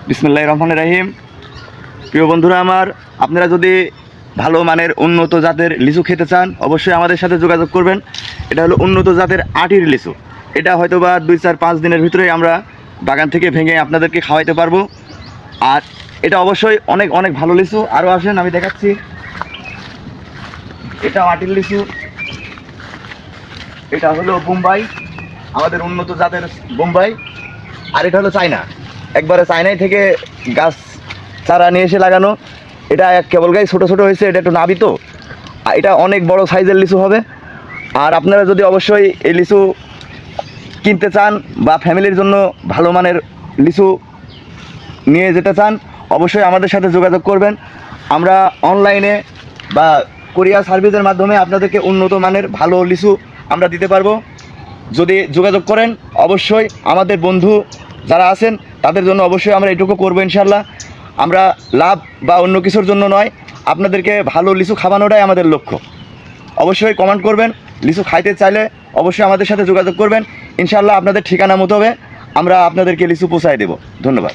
বিসমিল্লাহির রহমানির রহিম। প্রিয় বন্ধুরা আমার, আপনারা যদি ভালো মানের উন্নত জাতের লিচু খেতে চান অবশ্যই আমাদের সাথে যোগাযোগ করবেন। এটা হলো উন্নত জাতের আটির লিচু। এটা হয়তো বা 2-4-5 দিনের ভিতরেই আমরা বাগান থেকে ভেঙে আপনাদেরকে খাওয়াইতে পারবো। আর এটা অবশ্যই অনেক অনেক ভালো লিচু। আরও আসেন, আমি দেখাচ্ছি। এটা আটির লিচু, এটা হলো বোম্বাই, আমাদের উন্নত জাতের বোম্বাই। আর এটা হলো চায়না, একবারে চায়নাই থেকে গাছ চারা নিয়ে এসে লাগানো। এটা কেবল গাছ ছোটো ছোটো হয়েছে, এটা একটু নাবিত। এটা অনেক বড় সাইজের লিচু হবে। আর আপনারা যদি অবশ্যই এই লিচু কিনতে চান বা ফ্যামিলির জন্য ভালো মানের লিচু নিয়ে যেতে চান অবশ্যই আমাদের সাথে যোগাযোগ করবেন। আমরা অনলাইনে বা কুরিয়ার সার্ভিসের মাধ্যমে আপনাদেরকে উন্নত মানের ভালো লিচু আমরা দিতে পারবো। যদি যোগাযোগ করেন অবশ্যই আমাদের বন্ধু যারা আছেন তাদের জন্য অবশ্যই আমরা এটুকু করবো ইনশাল্লাহ। আমরা লাভ বা অন্য কিছুর জন্য নয়, আপনাদেরকে ভালো লিচু খাওয়ানোটাই আমাদের লক্ষ্য। অবশ্যই কমেন্ট করবেন, লিচু খাইতে চাইলে অবশ্যই আমাদের সাথে যোগাযোগ করবেন। ইনশাল্লাহ আপনাদের ঠিকানা মতো হবে আমরা আপনাদেরকে লিচু পৌঁছায় দেব। ধন্যবাদ।